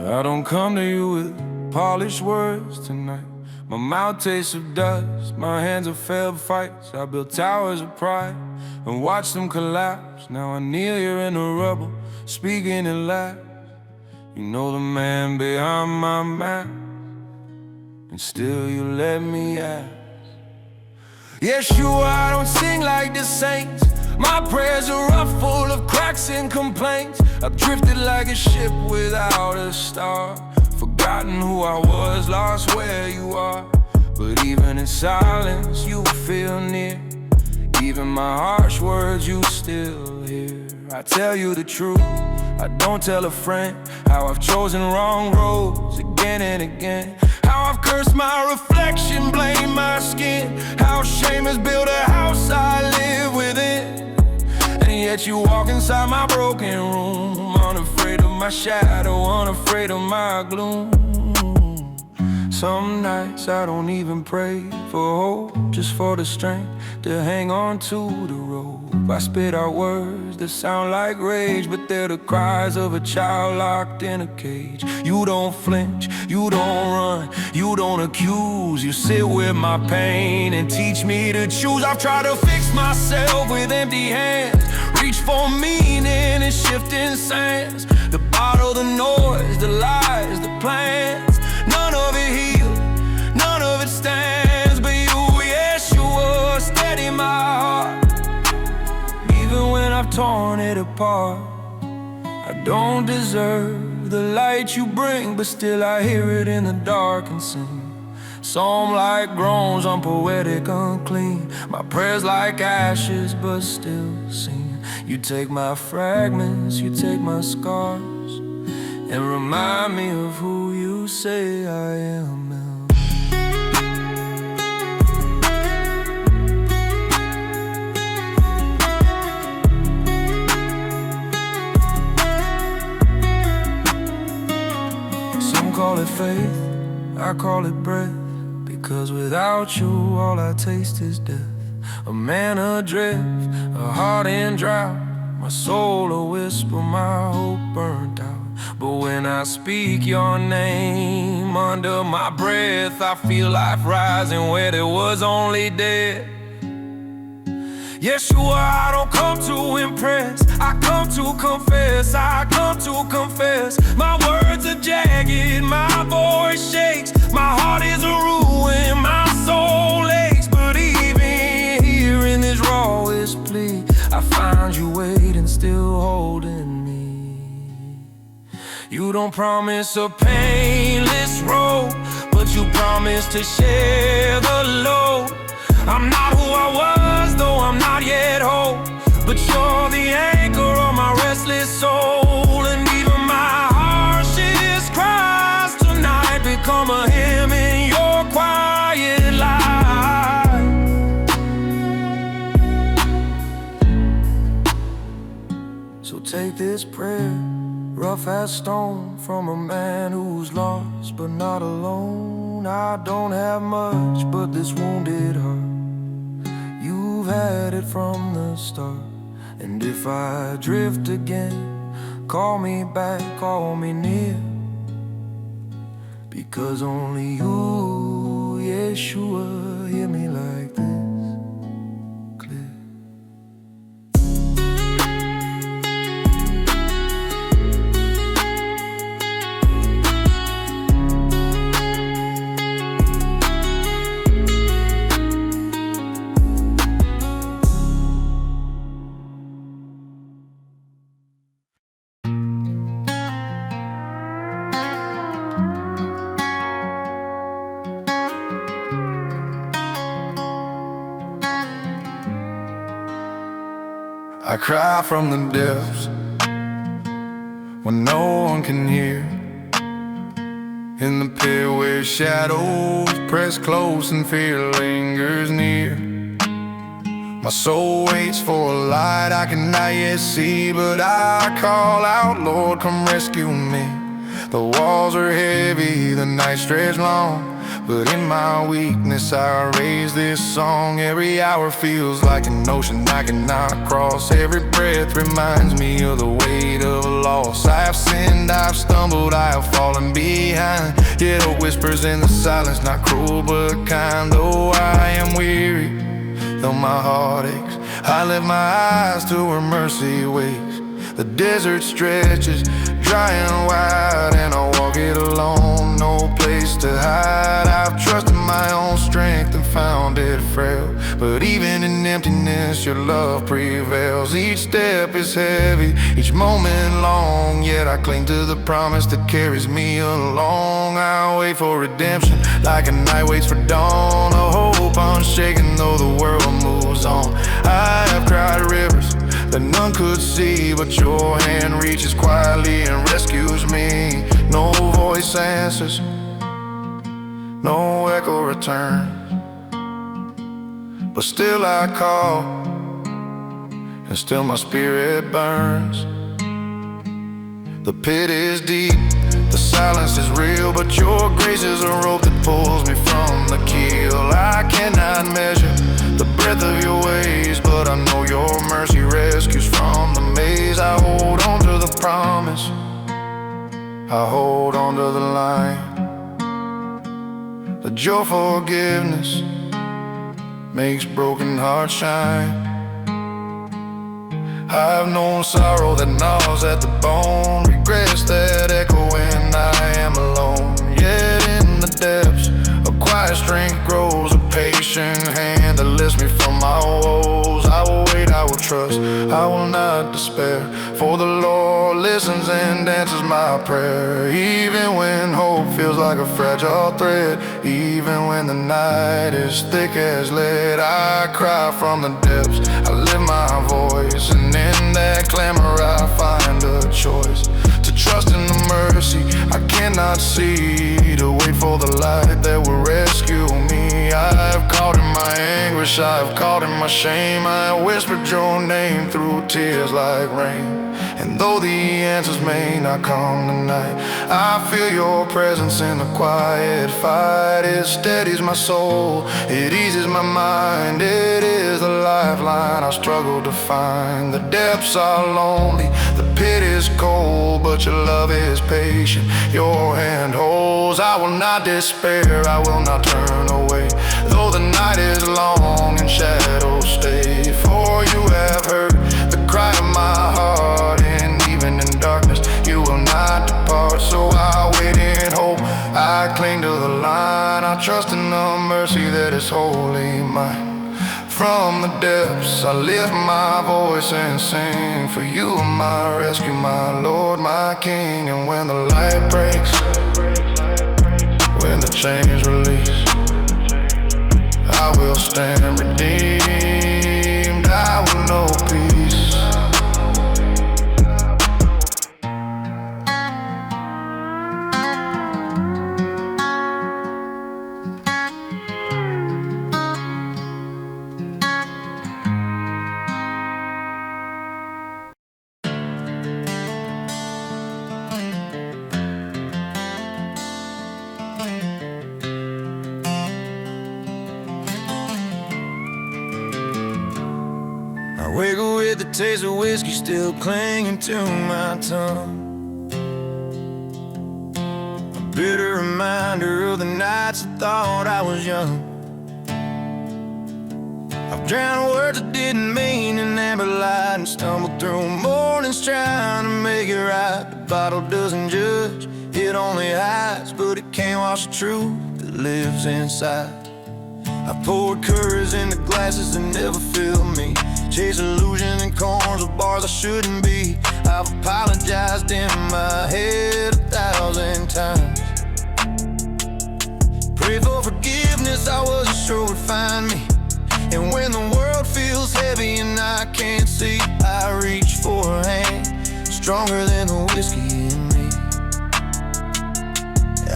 I don't come to you with polished words tonight. My mouth tastes of dust, my hands have failed fights. I built towers of pride and watched them collapse. Now I kneel here in the rubble, speaking in lies. You know the man behind my mask, and still you let me ask. Yeshua, I don't sing like the saints. My prayers are rough, full of cracks and complaints. I've drifted like a ship without a star, forgotten who I was, lost where you are. But even in silence you feel near, even my harsh words you still hear. I tell you the truth, I don't tell a friend, how I've chosen wrong roads again and again, how I've cursed my reflection, blamed my skin, how shame has built a house I live within. And yet you walk inside my broken room, unafraid of my shadow, unafraid of my gloom. Some nights I don't even pray for hope, just for the strength to hang on to the rope. I spit out words that sound like rage, but they're the cries of a child locked in a cage. You don't flinch, you don't run, you don't accuse. You sit with my pain and teach me to choose. I've tried to fix myself with empty hands, reach for meaning in shifting sands. The bottle, the noise, the lies, the plans, none of it heals, none of it stands. But you, Yeshua, steady my heart. Even when I've torn it apart, I don't deserve the light you bring, but still I hear it in the dark and sing. Psalm like groans, unpoetic, unclean. My prayers like ashes, but still sing. You take my fragments, you take my scars, and remind me of who you say I am now. Some call it faith, I call it breath, because without you all I taste is death. A man adrift, a heart in drought, my soul a whisper, my hope burnt out. But when I speak your name under my breath, I feel life rising where there was only death. Yeshua, I don't come to impress, I come to confess, I come to confess. My words are jagged, my voice shakes, my heart is a ruin, my soul aches. But even here in this rawest plea, I find you waiting, still holding me. You don't promise a painless road, but you promise to share the load. I'm not who I was, though I'm not yet whole, but you're the anchor on my restless soul. And even my harshest cries tonight become a hymn in your quiet life. So take this prayer, rough as stone, from a man who's lost but not alone. I don't have much, but this wounded heart, you've had it from the start. And if I drift again, call me back, call me near, because only you, Yeshua, hear me like this. I cry from the depths when no one can hear, in the pit where shadows press close and fear lingers near. My soul waits for a light I cannot yet see, but I call out, Lord, come rescue me. The walls are heavy, the night stretched long, But in my weakness I raise this song. Every hour feels like an ocean I cannot cross. Every breath reminds me of the weight of loss. I have sinned, I have stumbled, I have fallen behind. Yet hope whispers in the silence, not cruel but kind. Though I am weary, though my heart aches, I lift my eyes to where mercy waits. The desert stretches dry and wide, and I walk it alone, no place to hide. I've trusted my own strength and found it frail, but even in emptiness your love prevails. Each step is heavy, each moment long, yet I cling to the promise that carries me along. I wait for redemption like a night waits for dawn, a hope unshaken though the world moves on. I have cried rivers that none could see, but your hand reaches quietly and rescues me. No voice answers, no echo returns, but still I call, and still my spirit burns. The pit is deep, the silence is real, but your grace is a rope that pulls me from the keel. I cannot measure the breadth of your ways, but I know your mercy rescues from the maze. I hold on to the promise, I hold on to the line, that your forgiveness makes broken hearts shine. I've known sorrow that gnaws at the bone, regrets that echo when I am alone. Yet in the depths, a quiet strength grows, a patient hand that lifts me from my woes. I will wait, I will trust, I will not despair, for the Lord listens and answers my prayer. Even when hope feels like a fragile thread, even when the night is thick as lead, I cry from the depths, I lift my voice, and in that clamor I find a choice to trust in the mercy I cannot see, to wait for the light that will rescue me. I have caught in my anguish, I have caught in my shame, I have whispered your name through tears like rain. And though the answers may not come tonight, I feel your presence in the quiet fight. It steadies my soul, it eases my mind, it is the lifeline I struggle to find. The depths are lonely, the pit is cold, but your love is patient, your hand holds. I will not despair, I will not turn away, though the night is long and shadows stay. For you have heard the cry of my heart, and even in darkness you will not depart. So I wait in hope, I cling to the line, I trust in the mercy that is wholly mine. From the depths I lift my voice and sing, for you are my rescue, my Lord, my King. And when the light breaks, when the chains release, I will stand redeemed, I will know peace. I wake up with the taste of whiskey still clinging to my tongue, a bitter reminder of the nights I thought I was young. I've drowned words I didn't mean in amber light, and stumbled through mornings trying to make it right. The bottle doesn't judge, it only hides, but it can't wash the truth that lives inside. I poured courage into glasses that never filled me, chase illusion in corners of bars I shouldn't be. I've apologized in my head 1,000 times, prayed for forgiveness I wasn't sure would find me. And when the world feels heavy and I can't see, I reach for a hand stronger than the whiskey in me.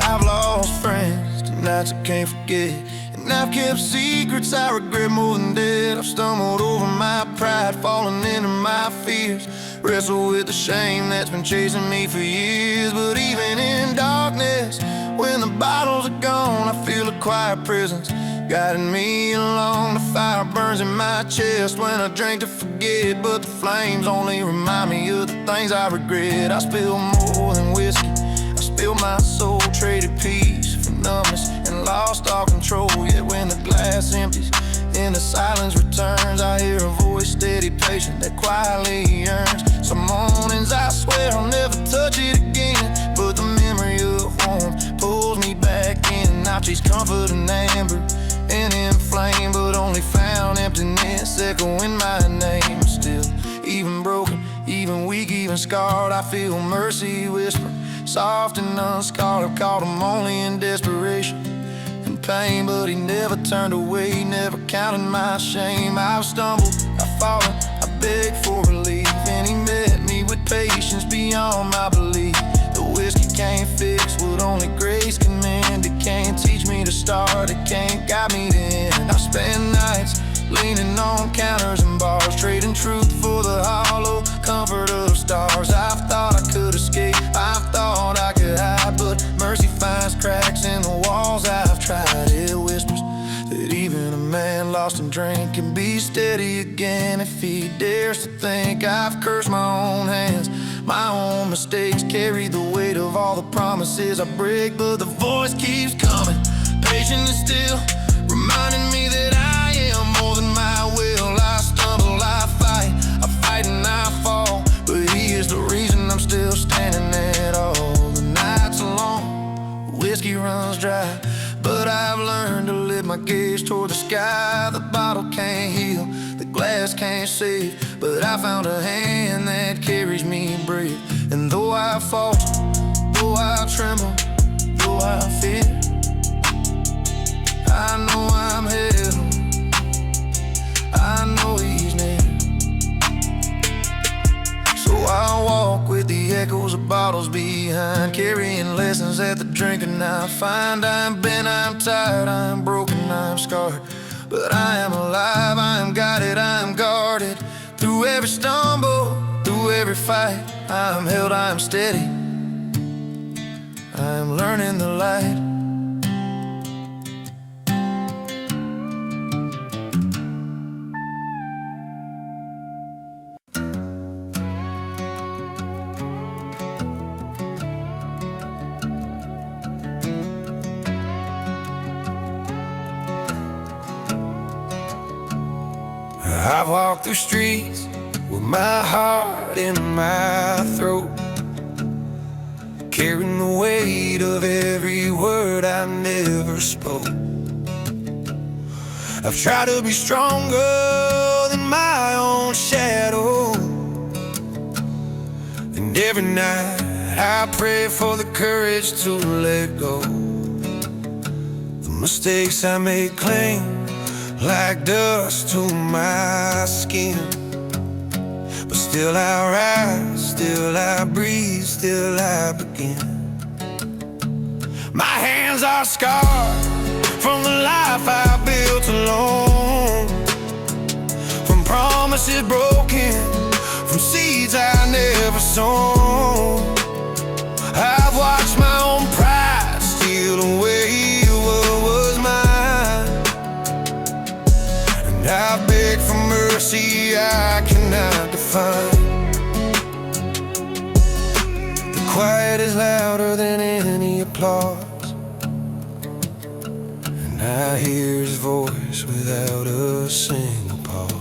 I've lost friends to nights I can't forget, and I've kept secrets I regret more than dead. I've stumbled over my pride, fallen into my fears, Wrestle with the shame that's been chasing me for years. But even in darkness, when the bottles are gone, I feel a quiet presence guiding me along. The fire burns in my chest when I drink to forget, but the flames only remind me of the things I regret. I spill more than whiskey, I spill my soul, traded peace for numbness and lost all control. Yet when the glass empties and the silence returns, I hear a voice steady, patient, that quietly yearns. Some mornings I swear I'll never touch it again, but the memory of home pulls me back in. I chase comfort in amber and in flame, but only found emptiness echoing my name. Still, even broken, even weak, even scarred, I feel mercy whisper, soft and unscarred. I've called him only in desperation and pain, but he never turned away, never counted my shame. I've stumbled, I've fallen, I begged for relief, and he met me with patience beyond my belief. The whiskey can't fix what only grace can mend. It can't teach me to start, it can't guide me to end. I spend nights leaning on counters and bars, trading truth for the hollow comfort of stars. I've thought I could escape, I've thought I could hide, but mercy finds cracks in the walls. I've tried, it whispers that even a man lost in drink can be steady again if he dares to think. I've cursed my own hands, my own mistakes carry the weight of all the promises I break, but the voice keeps coming, patient and still, reminding me that I am more than my will. I stumble, I fight and I fall, but he is the reason I'm still standing at all. The nights are long, the whiskey runs dry, but I've learned to lift my gaze toward the sky. The bottle can't heal, the glass can't save, but I found a hand that carries me brave. And though I falter, though I tremble, though I fear, I know I'm held, I know he's near. So I walk with the echoes of bottles behind, carrying lessons that the drinker now find. I'm bent, I'm tired, I'm broken, I'm scarred, but I am alive, I am guided, I am guarded. Through every stumble, through every fight, I'm held, I am steady, I am learning the light. I've walked through streets with my heart in my throat, carrying the weight of every word I never spoke. I've tried to be stronger than my own shadow, and every night I pray for the courage to let go. The mistakes I made cling like dust to my skin, but still I rise, still I breathe, still I begin. My hands are scarred from the life I built alone, from promises broken, from seeds I never sown. I've watched my own pride steal away what was mine, and I beg for mercy I cannot define. The quiet is louder than any applause, and I hear his voice without a single pause.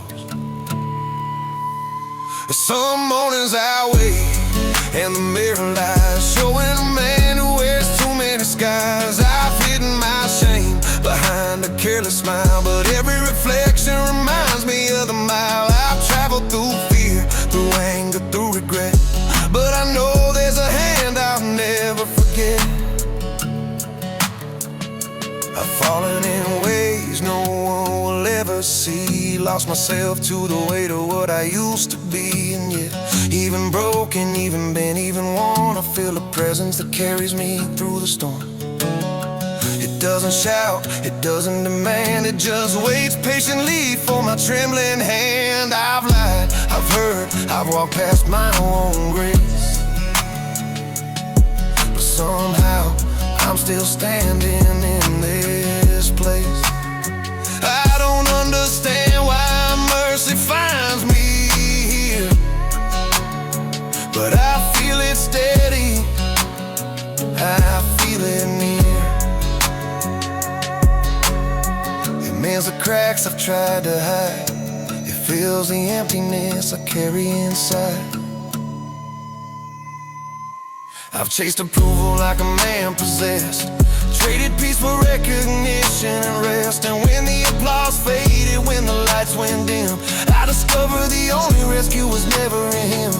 Some mornings I wake and the mirror lies, showing a man who wears too many skies. I've hidden my shame behind a careless smile, but every reflection reminds me of the mile I've traveled through fear, through anger, through regret. But I know there's a hand I'll never forget. I've fallen in ways no one will ever see, lost myself to the weight of what I used to be. And yet, even broken, even bent, even worn, I feel a presence that carries me through the storm. It doesn't shout, it doesn't demand, it just waits patiently for my trembling hand. I've lied, I've hurt, I've walked past my own grace, but somehow I'm still standing in this place. I don't understand why mercy finds me here, but I feel it steady, I feel it near. It mends the cracks I've tried to hide, it fills the emptiness I carry inside. I've chased approval like a man possessed, traded peace for recognition and rest. And when the applause faded, when the lights went dim, I discovered the only rescue was never in him.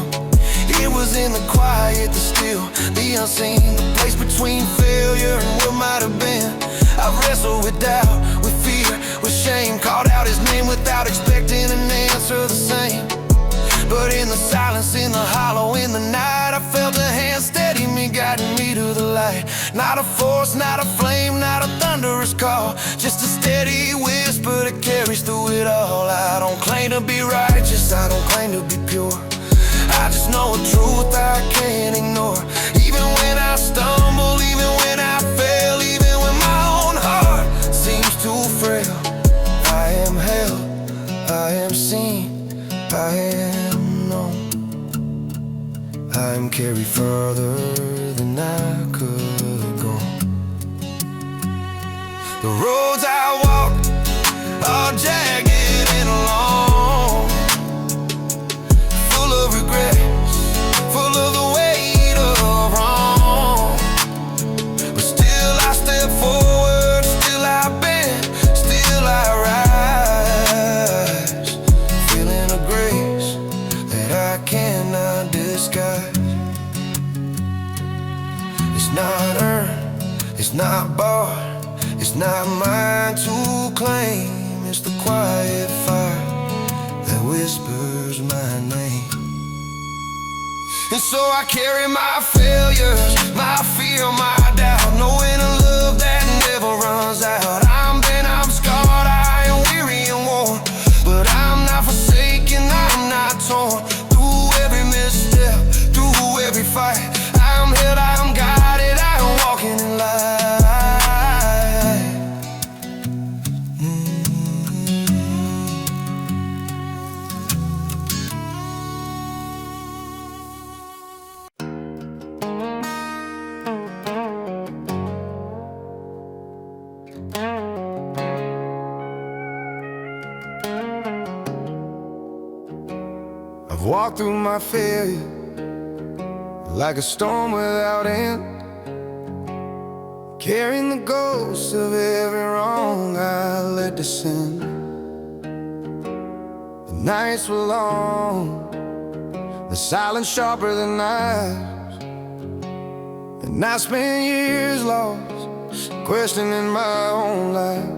It was in the quiet, the still, the unseen, the place between failure and what might have been. I've wrestled with doubt, with fear, with shame, called out his name without expecting an answer the same. But in the silence, in the hollow, in the night, I felt a hand steady me, guiding me to the light. Not a force, not a flame, not a thunderous call, just a steady whisper that carries through it all. I don't claim to be righteous, I don't claim to be pure, I just know a truth I can't ignore. Even when I stumble, even when I fail, even when my own heart seems too frail, I am held, I am seen, I am known, I am carried further than I could have gone. The roads I walk are jagged and long, full of regrets, full of the weight of wrong. But still I step forward, still I bend, still I rise, feeling a grace that I cannot disguise. It's not earned, it's not bought, it's not mine to claim. It's the quiet fire that whispers my name. And so I carry my failures, my fear, my doubt, knowing a love that never runs out. I'm bent, I'm scarred, I am weary and worn, but I'm not forsaken, I'm not torn. Through every misstep, through every fight, I'm held, I'm guided, I am walking in light. I've walked through my failure like a storm without end, carrying the ghosts of every wrong I let descend. The nights were long, the silence sharper than knives, and I spent years lost, questioning my own life.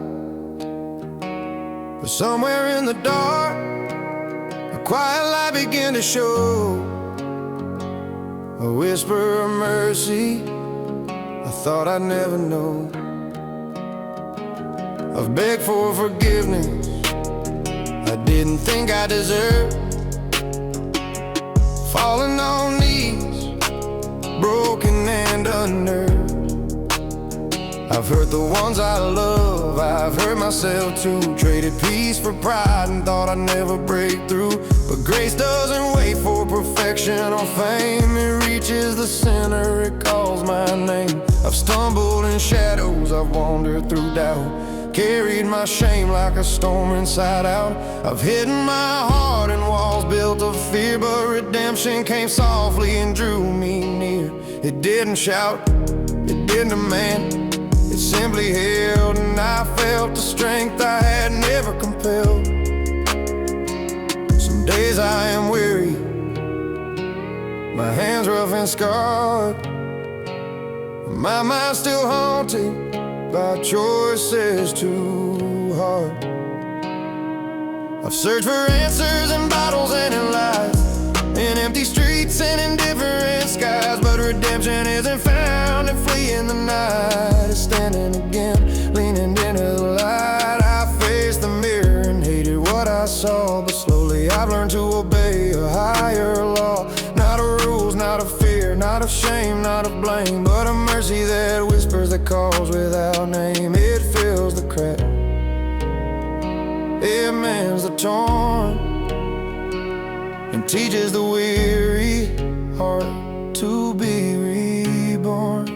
But somewhere in the dark, a quiet light began to show, a whisper of mercy I thought I'd never know. I've begged for forgiveness I didn't think I deserved, falling on knees, broken and unnerved. I've hurt the ones I love, I've hurt myself too, traded peace for pride and thought I'd never break through. But grace doesn't wait for perfection or fame, it reaches the sinner, it calls my name. I've stumbled in shadows, I've wandered through doubt, carried my shame like a storm inside out. I've hidden my heart in walls built of fear, but redemption came softly and drew me near. It didn't shout, it didn't demand, it simply held, and I felt the strength I had never compelled. Some days I am weary, my hands rough and scarred, my mind still haunted by choices too hard. I've searched for answers in bottles and in lies, in empty streets and in different skies, but redemption isn't found, and fleeing the night is standing again torn, and teaches the weary heart to be reborn.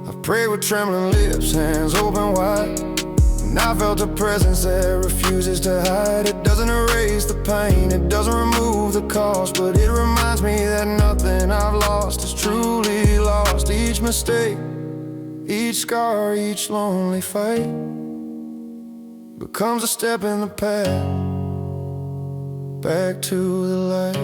I pray with trembling lips, hands open wide, and I felt a presence that refuses to hide. It doesn't erase the pain, it doesn't remove the cost, but it reminds me that nothing I've lost is truly lost. Each mistake, each scar, each lonely fight becomes a step in the path back to the light.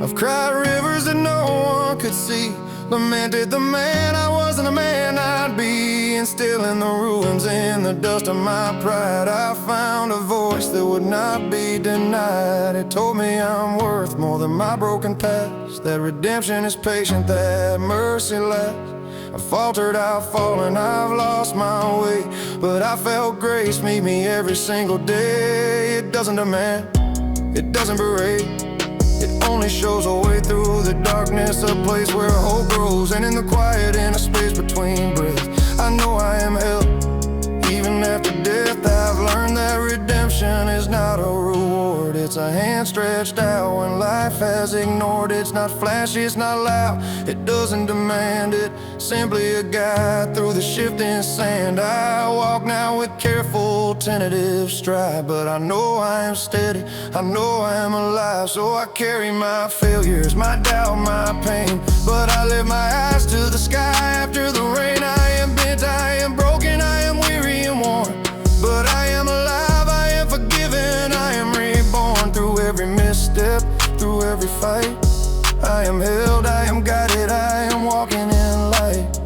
I've cried rivers that no one could see, lamented the man I wasn't a man I'd be, and still in the ruins, in the dust of my pride, I found a voice that would not be denied. It told me I'm worth more than my broken past, that redemption is patient, that mercy lasts. I've faltered, I've fallen, I've lost my way, but I felt grace meet me every single day. It doesn't demand, it doesn't berate, it only shows a way through the darkness, a place where hope grows, and in the quiet, in a space between breaths, I know I am held. Even after death, I've learned that redemption is not a reward. It's a hand stretched out when life has ignored. It's not flashy, it's not loud, it doesn't demand it, simply a guide through the shifting sand. I walk now with careful, tentative stride, but I know I am steady, I know I am alive. So I carry my failures, my doubt, my pain, but I lift my eyes to the sky after the rain. I am bent, I am broken, I am weary and worn, but I am alive, I am forgiven, I am reborn. Through every misstep, through every fight, I am held, I am guided, I am walking in light.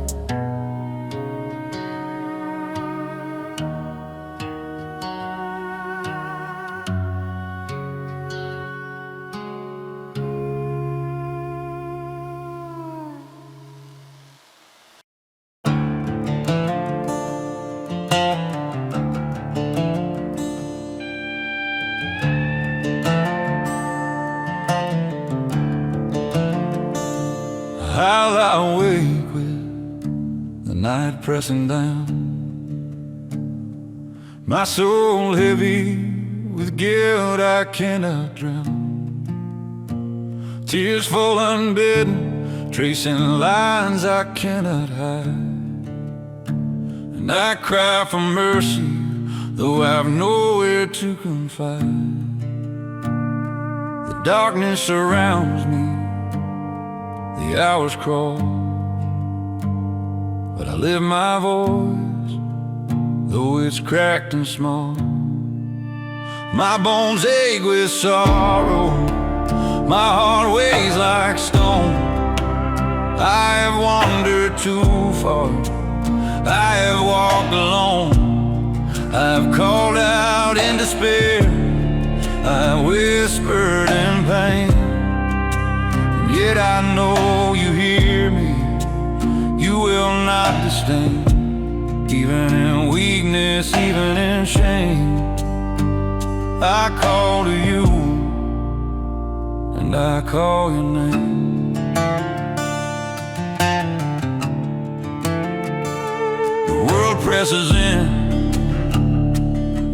I lie awake with the night pressing down, my soul heavy with guilt I cannot drown. Tears fall unbidden, tracing lines I cannot hide, and I cry for mercy, though I've nowhere to confide. The darkness surrounds me, the hours crawl, but I lift my voice, though it's cracked and small. My bones ache with sorrow, my heart weighs like stone. I have wandered too far, I have walked alone. I have called out in despair, I whispered in pain, yet I know you hear me, you will not disdain. Even in weakness, even in shame, I call to you, and I call your name. The world presses in,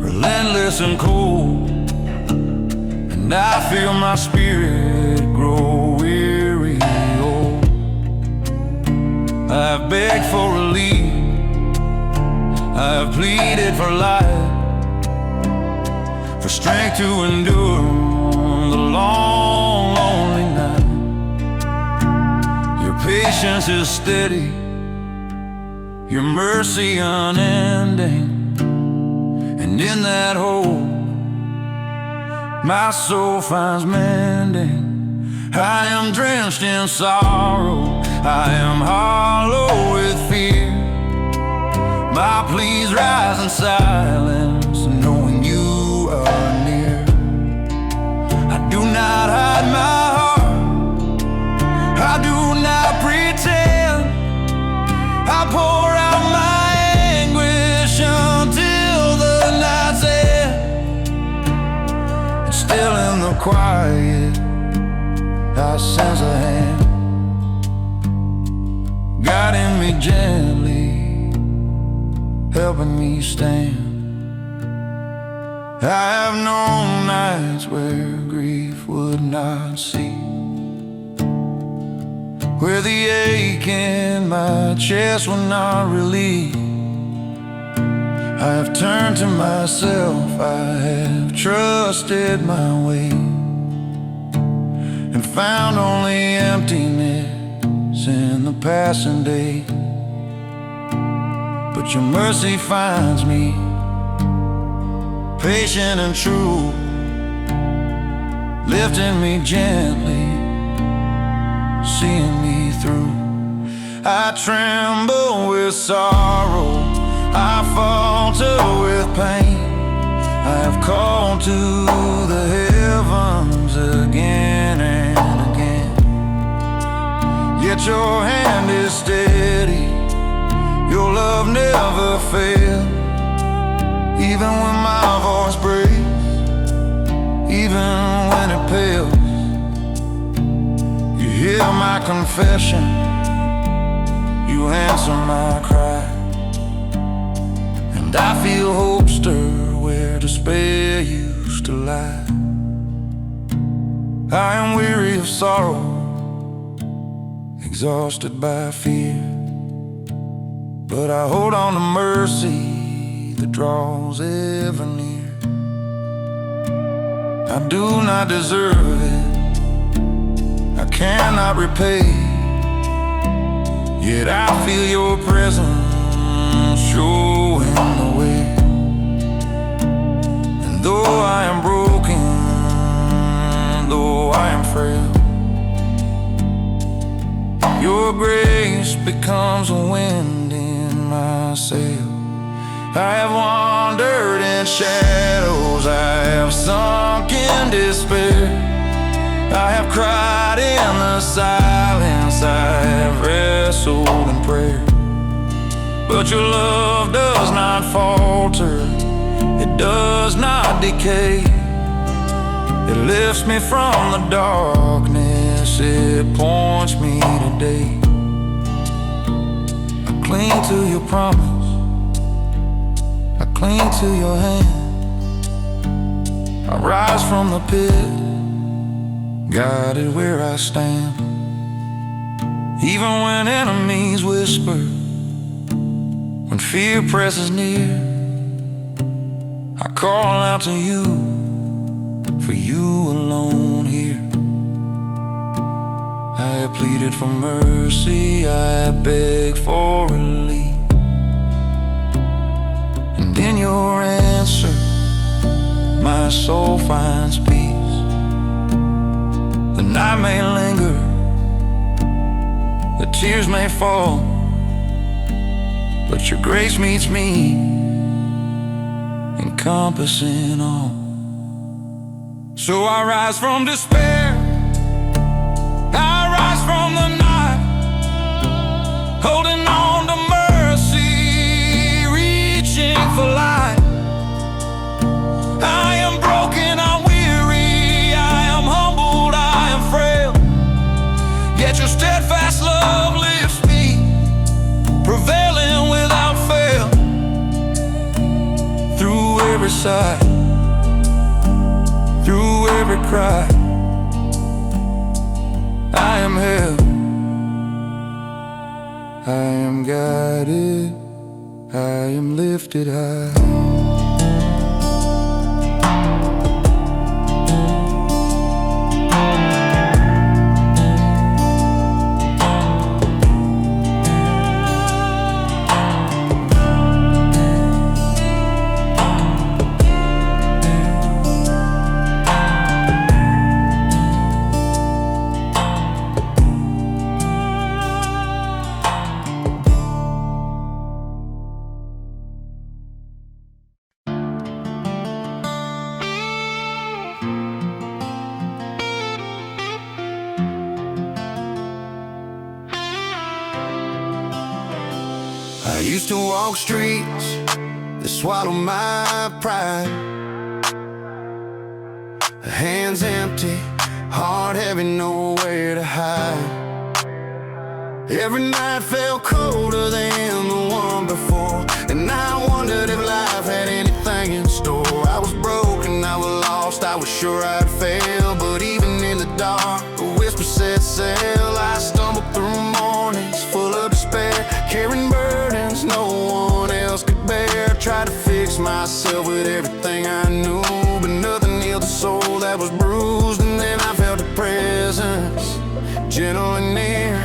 relentless and cold, and I feel my spirit grow weary old. I've begged for relief, I've pleaded for life, for strength to endure the long, lonely night. Your patience is steady, your mercy unending, and in that hope my soul finds mending. I am drenched in sorrow, I am hollow with fear. My pleas rise in silence, knowing you are near. I do not hide my heart, I do not pretend. I pour out my anguish until the night's end. And still in the quiet, I sense a hand guiding me gently, helping me stand. I have known nights where grief would not see, where the ache in my chest would not relieve. I have turned to myself, I have trusted my way, and found only emptiness in the passing day. But your mercy finds me patient and true, lifting me gently, seeing me through. I tremble with sorrow, I falter with pain. I have called to the heavens again and again, yet your hand is steady, your love never fails. Even when my voice breaks, even when it pales, you hear my confession, you answer my cry, and I feel hope stir where despair used to lie. I am weary of sorrow, exhausted by fear, but I hold on to mercy that draws ever near. I do not deserve it, I cannot repay, yet I feel your presence showing the way. And though I am broken, though I am frail, your grace becomes a wind in my sail. I have wandered in shadows, I have sunk in despair, I have cried in the silence, I have wrestled in prayer. But your love does not falter, it does not decay. It lifts me from the darkness, it points me to day. I cling to your promise, cling to your hand. I rise from the pit, guided where I stand. Even when enemies whisper, when fear presses near, I call out to you, for you alone here. I have pleaded for mercy, I have begged for relief, and in your answer, my soul finds peace. The night may linger, the tears may fall, but your grace meets me, encompassing all. So I rise from despair, I rise from the night, holding on to mercy, reaching for light. I am broken, I'm weary, I am humbled, I am frail, yet your steadfast love lifts me, prevailing without fail. Through every sight, through every cry, I am held, I am guided, I am lifted high. I used to walk streets that swallow my pride, hands empty, heart heavy, nowhere to hide. Every night felt colder than the one before, and I wondered if life had anything in store. I was broke, with everything I knew, but nothing healed the soul that was bruised. And then I felt a presence, gentle and near,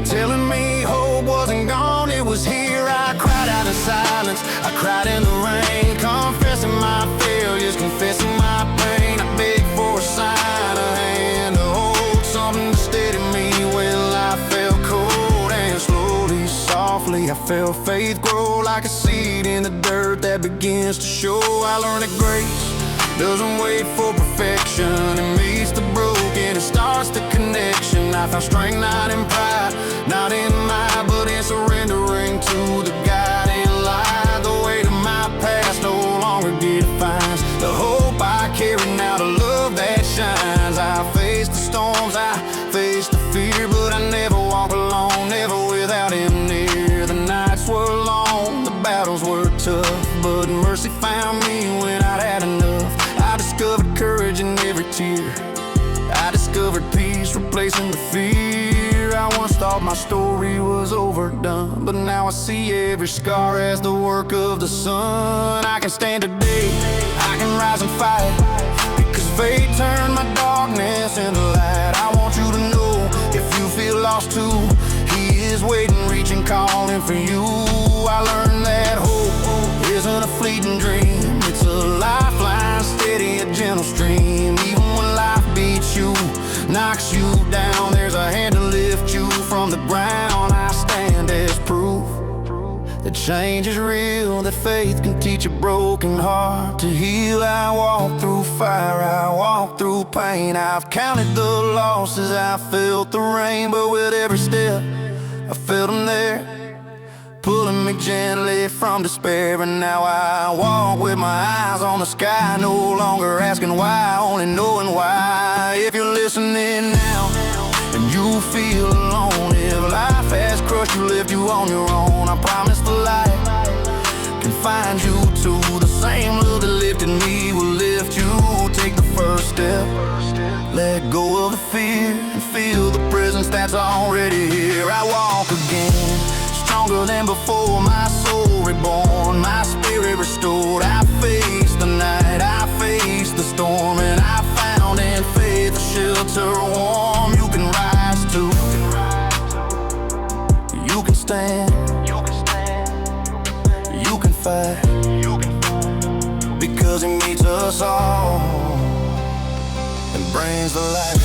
telling me hope wasn't gone, it was here. I cried out in silence, I cried in the rain, confessing my failures, confessing my pain. I begged for a sign, a hand to hold, something to steady me when life felt cold. And slowly, softly, I felt faith grow like a seed in the dirt that begins to show. I learned that grace doesn't wait for perfection, it meets the broken, it starts the connection. I found strength not in pride, not in might, but in surrendering to the guiding light. The weight of my past no longer defines the hope I carry now, the love that shines. I faced the storms, I faced the fear, but I never walk alone, never without him near. The nights were long, the battles were tough, but mercy found me when I'd had enough. I discovered courage in every tear, I discovered peace replacing the fear. I once thought my story was overdone, but now I see every scar as the work of the sun. I can stand today, I can rise and fight, because faith turned my darkness into light. I want you to know, if you feel lost too, he is waiting, reaching, calling for you. I learned that hope isn't a fleeting dream, it's a lifeline, steady, a gentle stream. Even when life beats you, knocks you down, there's a hand to lift you from the ground. I stand as proof that change is real, that faith can teach a broken heart to heal. I walk through fire, I walk through pain, I've counted the losses, I felt the rain, but with every step I felt him there, pulling me gently from despair. And now I walk with my eyes on the sky, no longer asking why, only knowing why. If you're listening now and you feel alone, if life has crushed you, lift you on your own, I promise the light can find you too. The same love that lifted me will lift you. Take the first step, let go of the fear, and feel the presence that's already here. I walk again, stronger than before, my soul reborn, my spirit restored. I faced the night, I faced the storm, and I found in faith a shelter warm. You can rise too, you can stand, you can fight, because he meets us all and brings the light.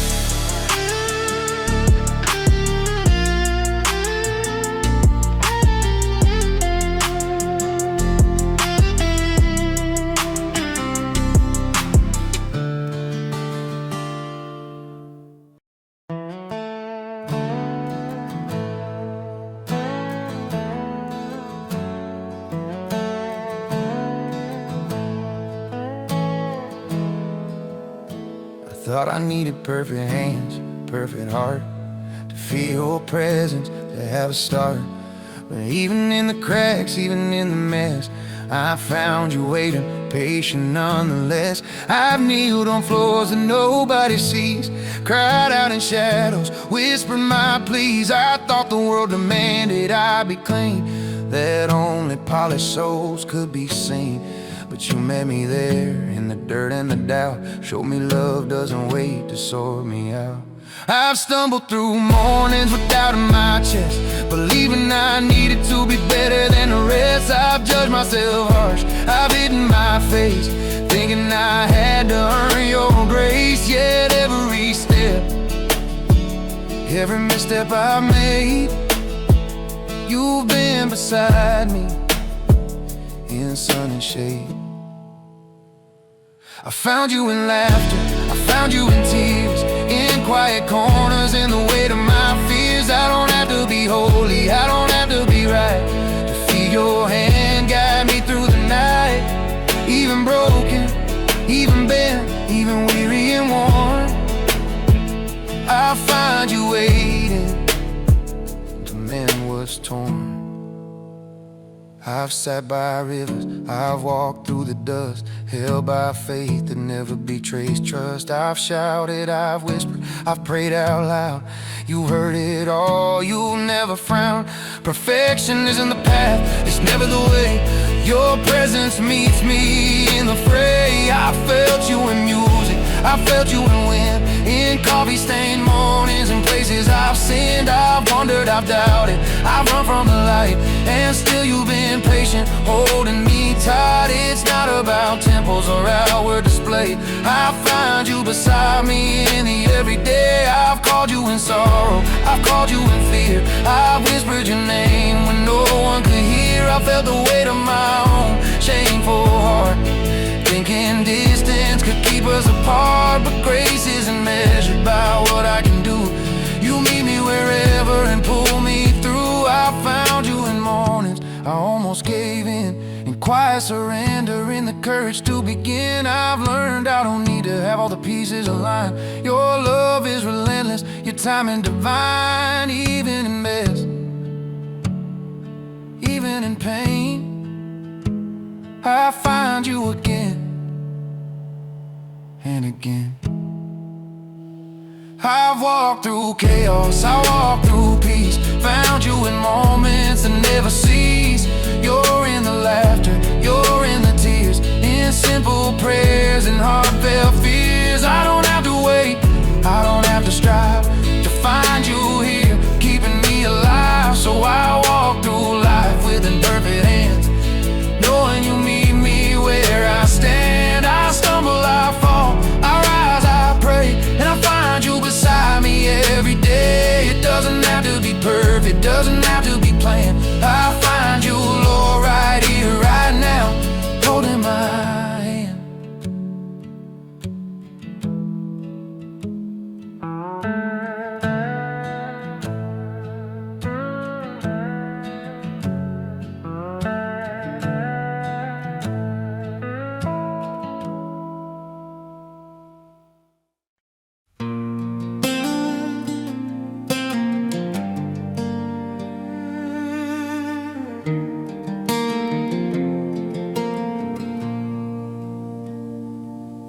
Thought I needed perfect hands, perfect heart, to feel your presence, to have a start. But even in the cracks, even in the mess, I found you waiting, patient nonetheless. I've kneeled on floors that nobody sees, cried out in shadows, whispered my pleas. I thought the world demanded I be clean, that only polished souls could be seen. But you met me there in the dirt and the doubt, showed me love doesn't wait to sort me out. I've stumbled through mornings with doubt in my chest, believing I needed to be better than the rest. I've judged myself harsh, I've hidden my face, thinking I had to earn your grace. Yet every step, every misstep I've made, you've been beside me in sun and shade. I found you in laughter, I found you in tears, in quiet corners, in the weight of my fears. I don't have to be holy, I don't have to be right, to feel your hand guide me through the night. Even broken, even bent, even weary and worn, I find you waiting to mend what's torn. I've sat by rivers, I've walked through the dust, held by faith that never betrays trust. I've shouted, I've whispered, I've prayed out loud. You heard it all, you'll never frown. Perfection isn't the path, it's never the way. Your presence meets me in the fray. I felt you in music, I felt you in wind, in coffee-stained mornings and places I've sinned. I've wondered, I've doubted, I've run from the light, and still you've been patient, holding me tight. It's not about temples or outward display. I find you beside me in the everyday. I've called you in sorrow, I've called you in fear, I've whispered your name when no one could hear. I felt the weight of my own shameful heart, thinking distance could keep us apart. But grace isn't measured by what I can do. You meet me wherever and pull me through. I found you in mornings I almost gave in quiet surrender, in the courage to begin. I've learned I don't need to have all the pieces aligned. Your love is relentless, your timing divine. Even in mess, even in pain, I find you again and again. I've walked through chaos, I walked through peace, found you in moments that never cease. You're in the laughter, you're in the tears, in simple prayers and heartfelt fears. I don't have to wait, I don't have to strive to find you here, keeping me alive. So I walk through life with imperfect hands, knowing you meet me where I stand. I stumble, I fall, I rise, I pray, and I find you beside me every day. It doesn't have to be perfect, doesn't have to be planned. I find you, Lord, right here, right now, holding my hand.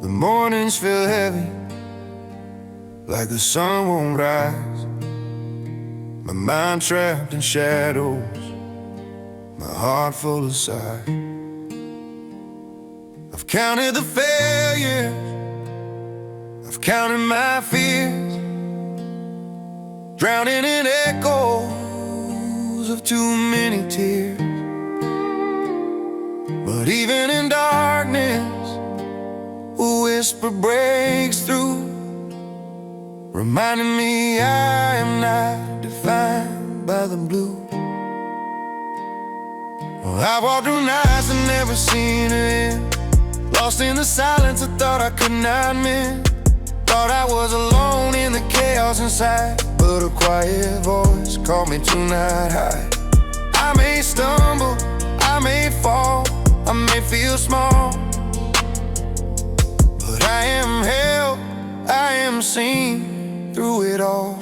The mornings feel heavy, like the sun won't rise. My mind trapped in shadows, my heart full of sighs. I've counted the failures, I've counted my fears, drowning in echoes of too many tears. But even in darkness, a whisper breaks through, reminding me I am not defined by the blue. Well, I walked through nights and never seen an end, lost in the silence I thought I could not mend. Thought I was alone in the chaos inside, but a quiet voice called me to not hide. I may stumble, I may fall, I may feel small, but I am held, I am seen through it all.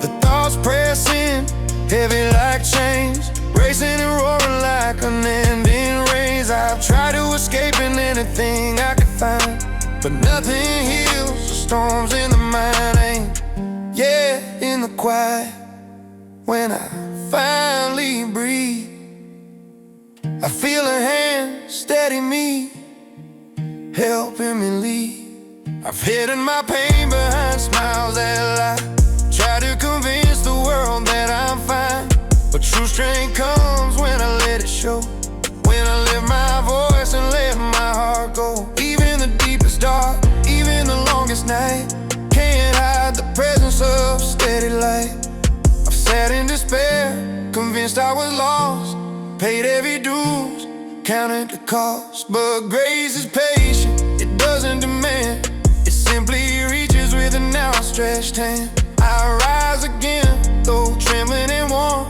The thoughts press in, heavy like chains, racing and roaring like unending rains. I've tried to escape in anything I could find, but nothing heals the storms in the mind. Yeah, in the quiet, when I finally breathe, I feel a hand steady me, helping me lead. I've hidden my pain behind smiles that lie, try to convince the world that I'm fine. But true strength comes when I let it show, when I lift my voice and let my heart go. Even the deepest dark, even the longest night, can't hide the presence of steady light. I've sat in despair, convinced I was lost, paid heavy dues, counted the cost. But grace is patient, it doesn't demand, it simply reaches with an outstretched hand. I rise again, though trembling and warm,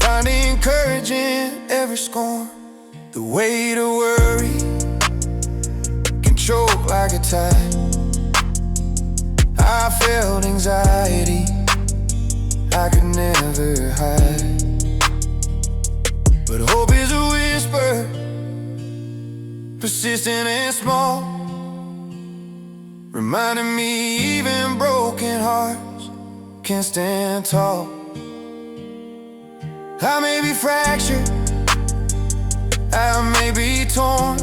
finding courage in every storm. The weight of worry can choke like a tide. I felt anxiety I could never hide, but hope is a whisper, persistent and small, reminding me even broken hearts can stand tall. I may be fractured, I may be torn,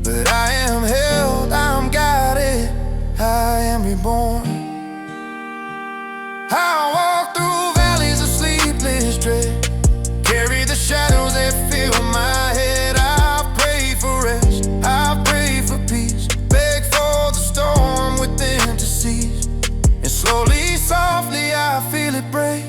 but I am held, I'm guided, I am reborn. I walk through valleys of sleepless dread, carry the shadows that fill my head. I pray for rest, I pray for peace, beg for the storm within to cease. And slowly, softly, I feel it break,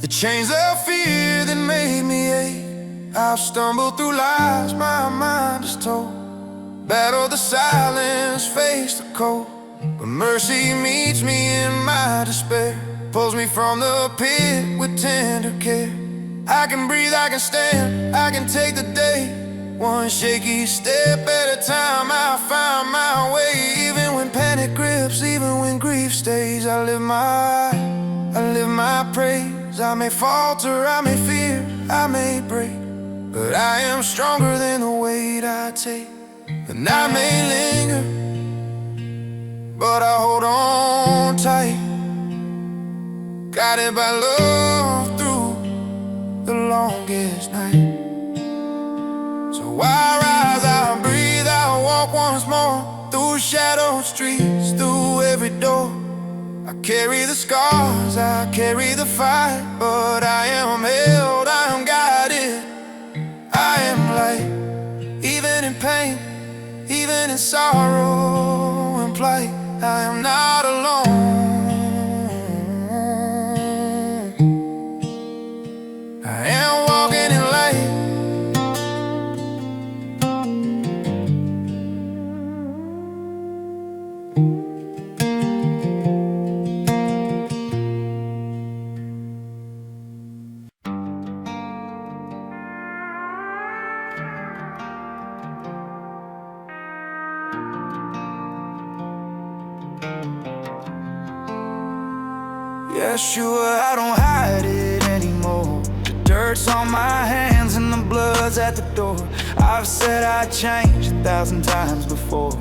the chains of fear that made me ache. I've stumbled through lies my mind has told, battle the silence, face the cold, but mercy meets me in my despair, pulls me from the pit with tender care. I can breathe, I can stand, I can take the day, one shaky step at a time. I find my way, even when panic grips, even when grief stays. I live my praise. I may falter, I may fear, I may break, but I am stronger than the weight I take. And I may linger, but I hold on tight, guided by love through the longest night. So I rise, I breathe, I walk once more, through shadowed streets, through every door. I carry the scars, I carry the fight, but I am held, I am guided, I am light. Even in pain, even in sorrow and plight, I am not alone. I am walking in light. Yeshua, I don't hide it anymore. The dirt's on my hands and the blood's at the door. I've said I'd change 1,000 times before,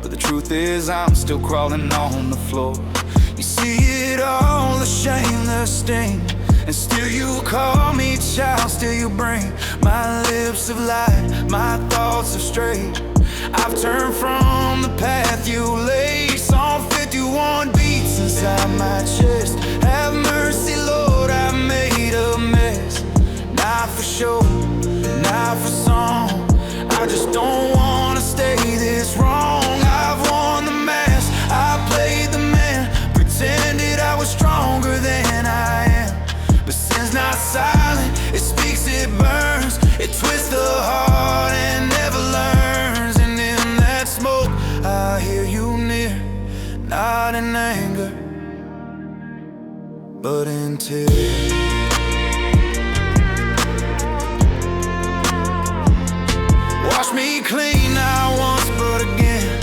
but the truth is I'm still crawling on the floor. You see it all, the shame, the sting, and still you call me child, still you bring. My lips have lied, my thoughts have strayed. I've turned from the path you laid. Psalm 51 beats inside my chest. Have mercy, Lord, I made a mess. Not for show, not for song, I just don't wanna stay this wrong. I've worn the mask, I played the man, pretended I was stronger than I am. But sin's not silent, it speaks, it burns, it twists the heart and never learns. And in that smoke, I hear you near, not in anger, but in tears. Wash me clean, not once but again.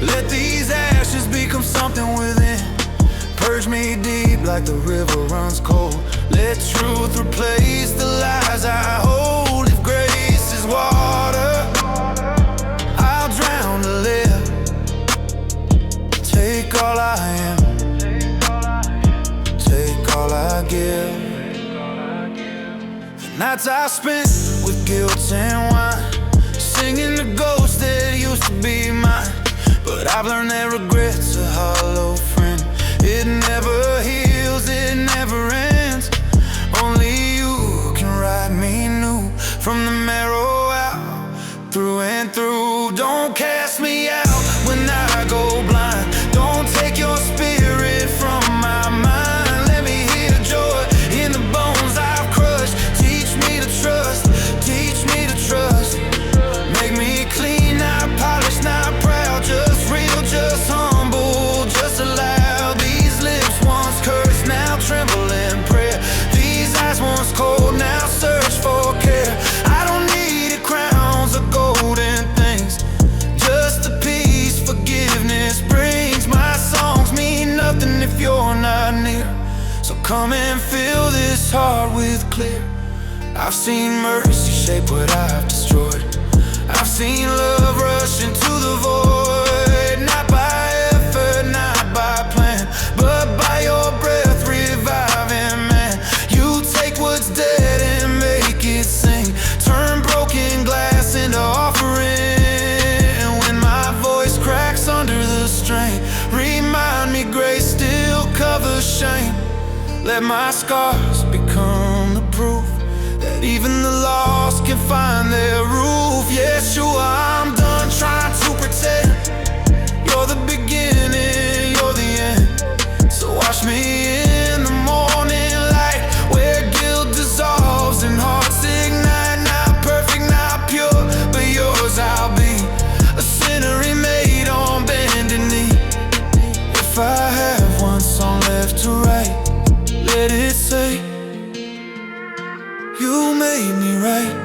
Let these ashes become something within. Purge me deep like the river runs cold. Let truth replace the lies I hold. If grace is water, I'll drown to live. Take all I am, take all I give. The nights I spent with guilt and wine, singing the ghosts that used to be mine. But I've learned that regret's a hollow friend. It never heals, it never ends. Only you can write me new, from the marrow out, through and through. Don't cast me out when I go blind. Don't take your spirit from my mind. Let me hear joy in the bones I've crushed. Teach me to trust, teach me to trust. Make me clean, not polished, not proud, just real, just humble, just allowed. These lips once cursed, now tremble in prayer. These eyes once cold, now search for care. I don't need a crowns or golden things, just the peace forgiveness brings. My songs mean nothing if you're not near, so come and fill this heart with clear. I've seen mercy shape what I've destroyed. I've seen love rush into the void, not by effort, not by plan, but by your breath reviving man. You take let my scars become the proof that even the lost can find their roof. Yeshua, I'm done trying to pretend. You're the beginning, you're the end. So wash me in the morning light, where guilt dissolves and hearts ignite. Not perfect, not pure, but yours I'll be, a sinner remade on bended knee. If I have one song left to write, let it say, you made me right.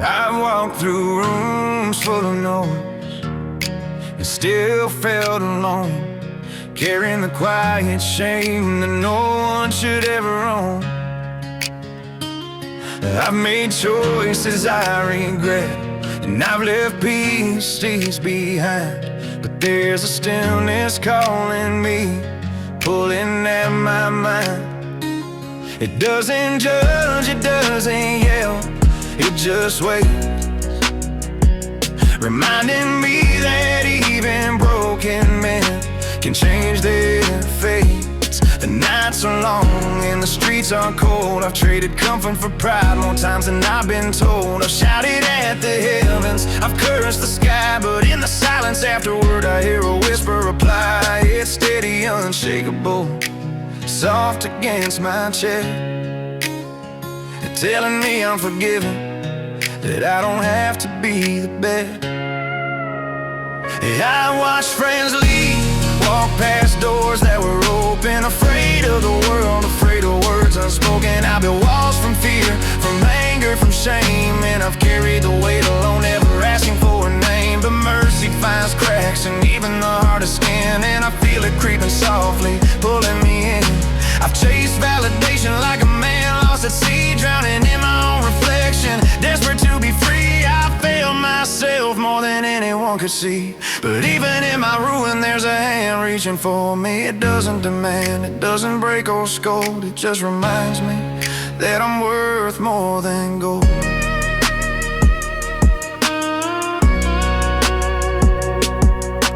I walked through rooms full of noise and still felt alone, carrying the quiet shame that no one should ever own. I've made choices I regret, and I've left pieces behind, but there's a stillness calling me, pulling at my mind. It doesn't judge, it doesn't yell, it just waits, reminding me that even broken men can change their fates. The nights are long and the streets are cold. I've traded comfort for pride more times than I've been told. I've shouted at the heavens, I've cursed the sky, but in the silence afterward I hear a whisper reply. It's steady, unshakable, soft against my chest, telling me I'm forgiven, that I don't have to be the best. I watched friends leave, walk past doors that were open, afraid of the world, afraid of words unspoken. I built walls from fear, from anger, from shame, and I've carried the weight alone, never asking for a name. But mercy finds cracks in even the hardest skin, and I feel it creeping softly, pulling me in. I've chased validation like a man lost at sea, drowning in my own reflection, desperate to be free. I failed myself more than anyone could see, but even in my ruin there's a hand reaching for me. It doesn't demand, it doesn't break or scold, it just reminds me that I'm worth more than gold.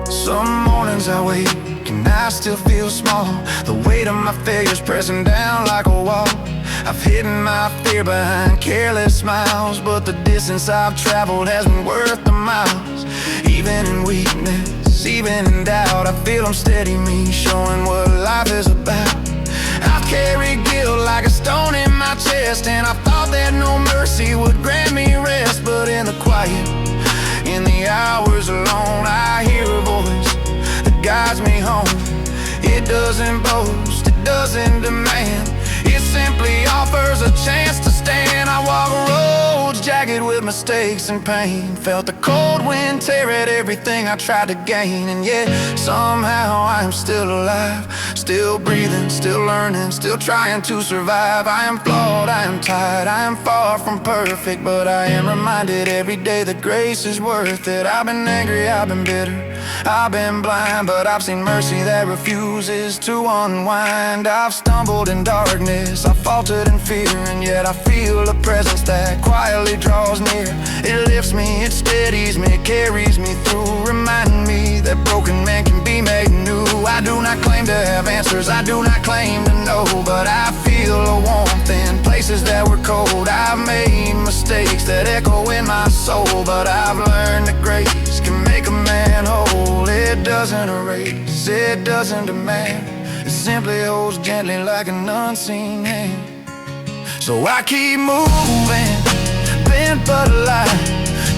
Some mornings I wake and I still feel small, the weight of my failures pressing down like a wall. I've hidden my fear behind careless smiles, but the distance I've traveled has been worth the miles. Even in weakness, even in doubt, I feel them steady me, showing what life is about. I've carried guilt like a stone in my chest, and I thought that no mercy would grant me rest. But in the quiet, in the hours alone, I hear a voice that guides me home. It doesn't boast, it doesn't demand, it simply offers a chance to stand. I walk roads jagged with mistakes and pain, felt the cold wind tear at everything I tried to gain. And yet somehow I'm still alive, still breathing, still learning, still trying to survive. I am flawed, I am tired, I am far from perfect, but I am reminded every day that grace is worth it. I've been angry, I've been bitter, I've been blind, but I've seen mercy that refuses to unwind. I've stumbled in darkness, I've faltered in fear, and yet I feel a presence that quietly draws near. It lifts me, it steadies me, it carries me through, reminding me that broken man can be made new. I do not claim to have answers, I do not claim to know, but I feel a warmth in places that were cold. I've made mistakes that echo in my soul, but I've learned that grace can make a man whole. It doesn't erase, it doesn't demand, it simply holds gently like an unseen hand. So I keep moving, bent but alive,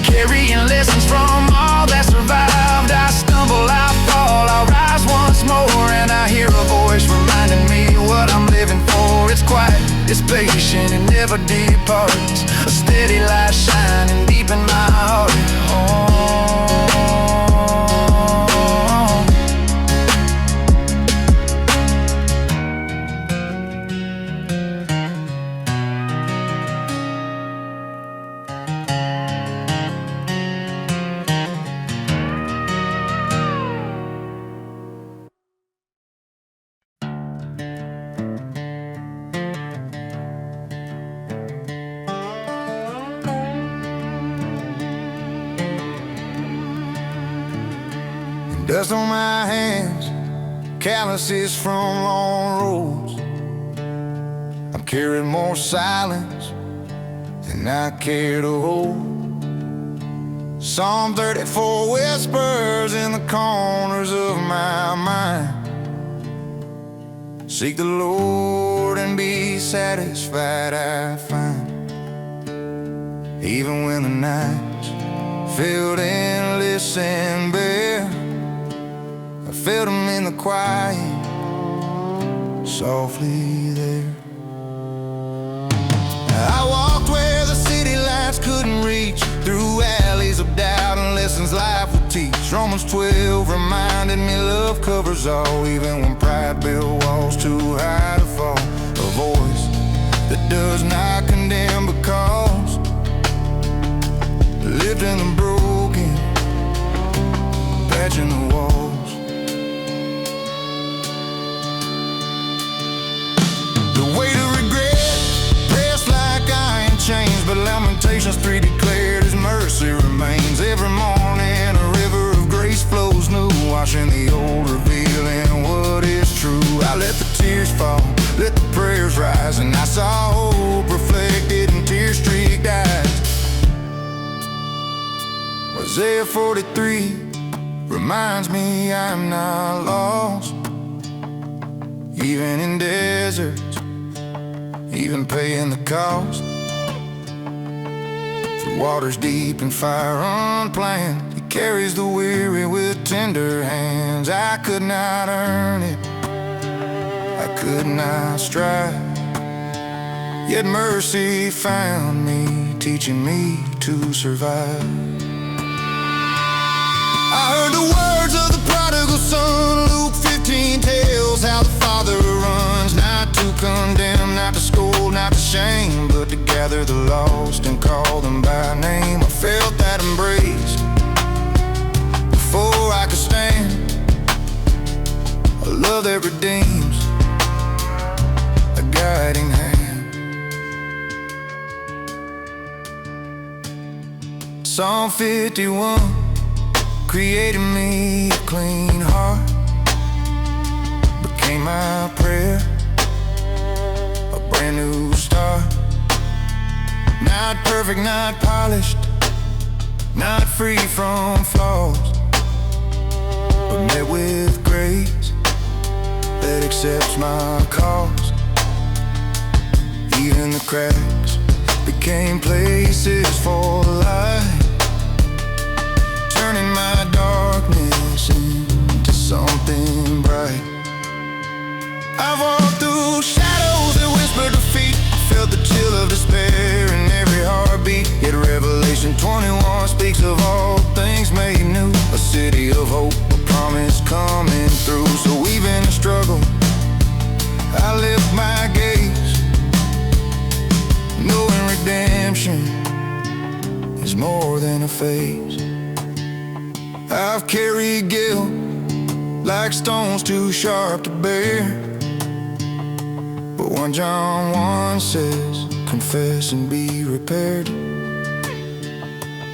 carrying lessons from all that survived. I stumble, I fall, I rise once more, and I hear a voice reminding me what I'm living for. It's quiet, it's patient, it never departs, a steady light shining deep in my heart. Dust on my hands, calluses from long roads. I'm carrying more silence than I care to hold. Psalm 34 whispers in the corners of my mind. Seek the Lord and be satisfied, I find. Even when the nights felt endless and bare, I felt Him in the quiet, softly there. I walked where the city lights couldn't reach, through alleys of doubt and lessons life will teach. Romans 12 reminded me love covers all, even when pride built walls too high to fall. A voice that does not condemn but calls, lifting the broken, patching the walls. The weight of regret pressed like iron chains, but Lamentations 3 declared His mercy remains. Every morning a river of grace flows new, washing the old, revealing what is true. I let the tears fall, let the prayers rise, and I saw hope reflected in tear-streaked eyes. Isaiah 43 reminds me I'm not lost, even in deserts, even paying the cost. Through waters deep and fire unplanned, He carries the weary with tender hands. I could not earn it, I could not strive, yet mercy found me, teaching me to survive. I heard the words of the prodigal son. Luke 15 tells how the Father runs, not to condemn, not to scold, not to shame, but to gather the lost and call them by name. I felt that embrace before I could stand, a love that redeems, a guiding hand. Psalm 51 created me a clean heart, became my prayer, a brand new start. Not perfect, not polished, not free from flaws, but met with grace that accepts my cause. Even the cracks became places for light, turning my darkness into something bright. I've walked through shadows that whispered defeat, felt the chill of despair in every heartbeat. Yet Revelation 21 speaks of all things made new, a city of hope, a promise coming through. So even in struggle, I lift my gaze, knowing redemption is more than a phase. I've carried guilt like stones too sharp to bear, but 1 John 1 says, confess and be repaired.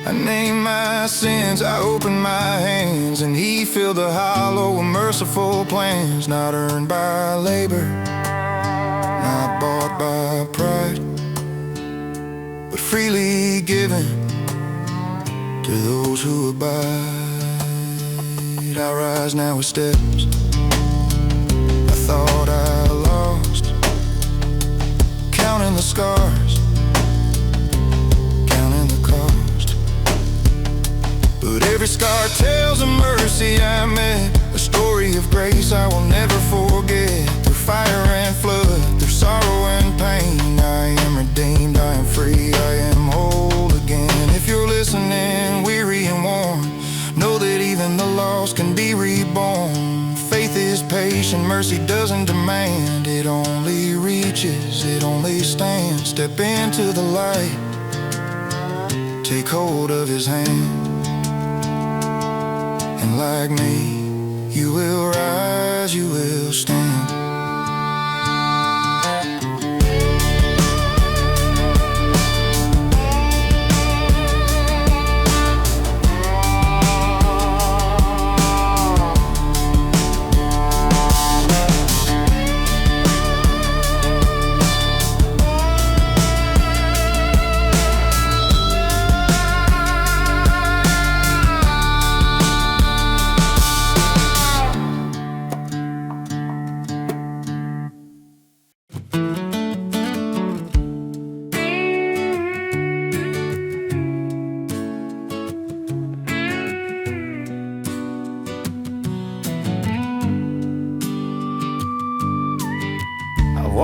I name my sins, I open my hands, and He filled the hollow with merciful plans. Not earned by labor, not bought by pride, but freely given to those who abide. I rise now with steps I thought I lost, counting the scars, counting the cost. But every scar tells of mercy I met, a story of grace I will never forget. Through fire and flood, through sorrow and pain, I am redeemed, I am free, I am whole again. If you're listening, weary and worn, know that even the lost can be reborn. Faith is patient, mercy doesn't demand, it only reaches, it only stands. Step into the light, take hold of His hand, and like me, you will rise, you will stand.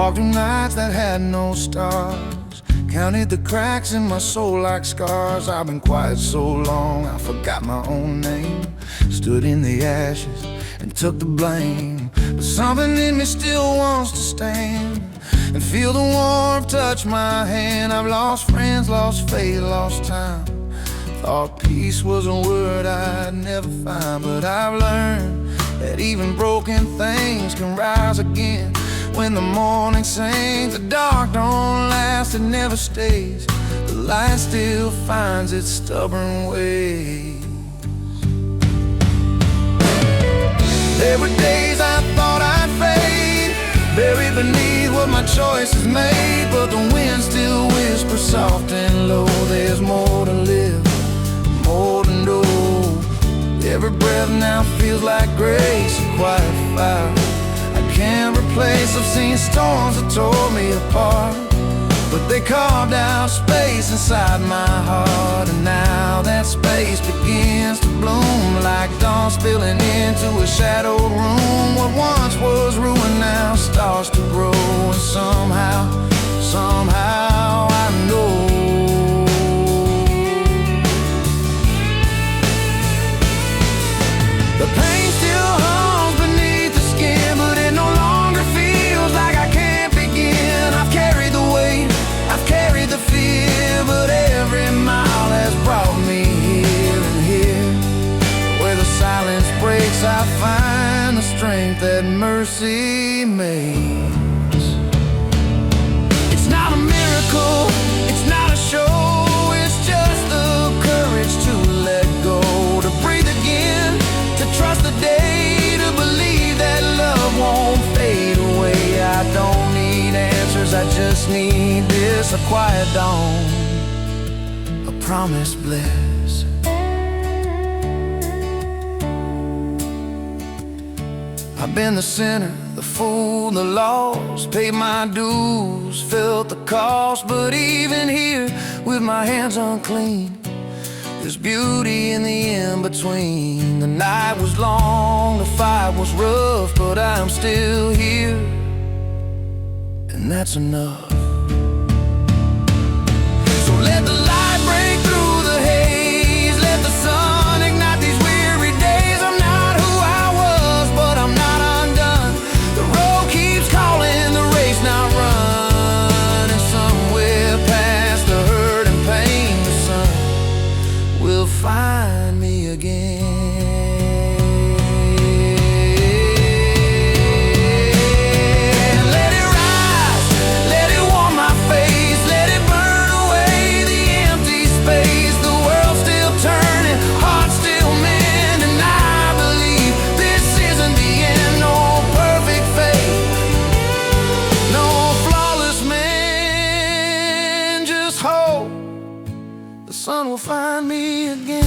walked through nights that had no stars, counted the cracks in my soul like scars. I've been quiet so long, I forgot my own name. Stood in the ashes and took the blame, but something in me still wants to stand and feel the warmth touch my hand. I've lost friends, lost faith, lost time. Thought peace was a word I'd never find, but I've learned that even broken things can rise again. When the morning sings, the dark don't last, it never stays. The light still finds its stubborn way. There were days I thought I'd fade, buried beneath what my choices made, but the wind still whispers soft and low. There's more to live, more to know. Every breath now feels like grace, a quiet fire I can't replace. I've seen storms that tore me apart, but they carved out space inside my heart. And now that space begins to bloom, like dawn spilling into a shadowed room. What once was ruined now starts to grow, and somehow I know the pain still hums beneath the skin, but it no longer feels like I can't begin. I've carried the weight, I've carried the fear, but every mile has brought me here. And here, where the silence breaks, I find the strength that mercy makes. It's not a miracle, it's not a show, it's just the courage to let go, to breathe again, to trust the day, to believe that love won't fade away. I don't need answers, I just need this, a quiet dawn, a promised bliss. I've been the sinner, the fool, the lost, paid my dues, felt the cost, but even here, with my hands unclean, there's beauty in the in-between. The night was long, the fight was rough, but I'm still here, and that's enough. So let the light break through the haze, let the sun ignite these weary days. I'm not who I was, but I'm not undone. The road keeps calling, the race not run, and somewhere past the hurt and pain, the sun will find me again. Let it rise, let it warm my face, let it burn away the empty space. The world's still turning, heart's still mending. I believe this isn't the end. No perfect fate, no flawless man, just hope the sun will find me again.